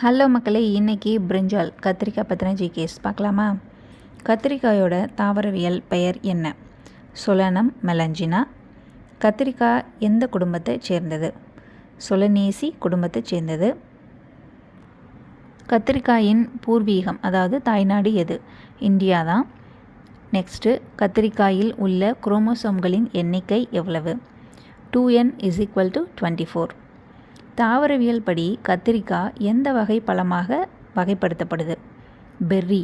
Hello மக்களே, இன்றைக்கி பிரிஞ்சால் கத்திரிக்காய் பற்றின ஜிகேஸ் பார்க்கலாமா? கத்திரிக்காயோட தாவரவியல் பெயர் என்ன? சொலனம் மெலஞ்சினா. கத்திரிக்காய் எந்த குடும்பத்தை சேர்ந்தது? சொலனேசி குடும்பத்தை சேர்ந்தது. கத்திரிக்காயின் பூர்வீகம் அதாவது தாய்நாடு எது? இந்தியா தான். நெக்ஸ்ட்டு, கத்திரிக்காயில் உள்ள குரோமோசோம்களின் எண்ணிக்கை எவ்வளவு? 2n = 24. தாவரவியல் படி கத்திரிக்காய் எந்த வகை பழமாக வகைப்படுத்தப்படுது? பெர்ரி.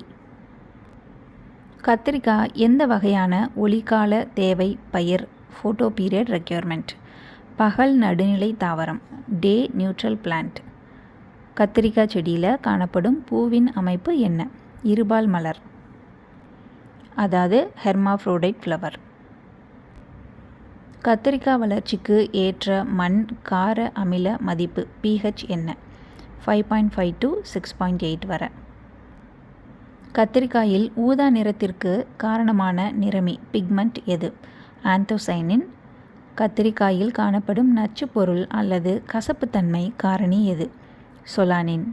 கத்திரிக்காய் எந்த வகையான ஒளிக்கால தேவை பயிர்? Photo period requirement. பகல் நடுநிலை தாவரம். டே நியூட்ரல் பிளான்ட். கத்திரிக்காய் செடியில் காணப்படும் பூவின் அமைப்பு என்ன? இருபால் மலர், அதாவது ஹெர்மாஃப்ரோடைட் ஃப்ளவர். கத்திரிக்காய் வளர்ச்சிக்கு ஏற்ற மண் கார அமில மதிப்பு pH என்ன? 5.5 to 6.8 வரை. கத்திரிக்காயில் ஊதா நிறத்திற்கு காரணமான நிறமி பிக்மெண்ட் எது? ஆந்தோசைனின். கத்திரிக்காயில் காணப்படும் நச்சுப்பொருள் அல்லது கசப்புத்தன்மை காரணி எது? சொலானின்.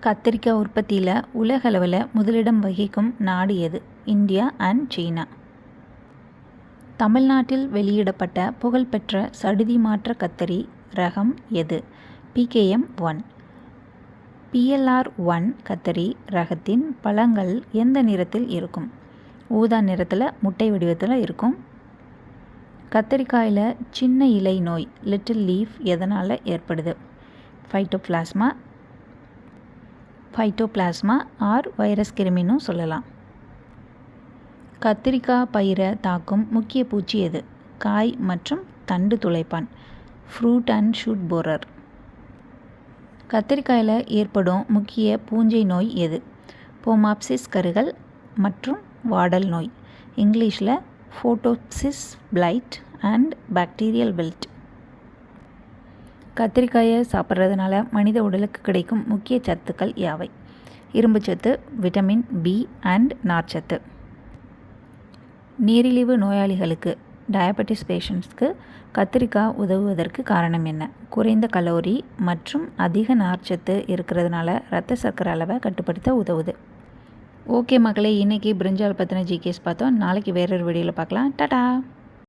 கத்திரிக்காய் உற்பத்தியில் உலகளவில் முதலிடம் வகிக்கும் நாடு எது? இந்தியா அண்ட் சீனா. தமிழ்நாட்டில் வெளியிடப்பட்ட புகழ்பெற்ற சடுதி மாற்ற கத்தரி ரகம் எது? PKM 1. PLR 1 கத்தரி ரகத்தின் பழங்கள் எந்த நிறத்தில் இருக்கும்? ஊதா நிறத்தில் முட்டை வடிவத்தில் இருக்கும். கத்தரிக்காயில் சின்ன இலை நோய் லிட்டில் லீஃப் எதனால் ஏற்படுது? ஃபைட்டோபிளாஸ்மா ஆர் வைரஸ் கிருமின்னு சொல்லலாம். கத்திரிக்காய் பயிரை தாக்கும் முக்கிய பூச்சி எது? காய் மற்றும் தண்டு துளைப்பான். Fruit and shoot borer. கத்திரிக்காயில் ஏற்படும் முக்கிய பூஞ்சை நோய் எது? போமாப்சிஸ் கருகள் மற்றும் வாடல் நோய். இங்கிலீஷில் ஃபோட்டோப்சிஸ் பிளைட் அண்ட் பாக்டீரியல் வில்ட். கத்திரிக்காயை சாப்பிட்றதுனால மனித உடலுக்கு கிடைக்கும் முக்கிய சத்துக்கள் யாவை? இரும்புச்சத்து, விட்டமின் B அண்ட் நார்ச்சத்து. நீரிழிவு நோயாளிகளுக்கு டயபெட்டிஸ் பேஷண்ட்ஸ்க்கு கத்திரிக்காய் உதவுவதற்கு காரணம் என்ன? குறைந்த கலோரி மற்றும் அதிக நார்ச்சத்து இருக்கிறதுனால இரத்த சர்க்கரை அளவை கட்டுப்படுத்த உதவுது. ஓகே மக்களே, இன்றைக்கி பிரிஞ்சால் பற்றின ஜிகேஸ் பார்த்தோம். நாளைக்கு வேறொரு வீடியோவில் பார்க்கலாம். டாடா.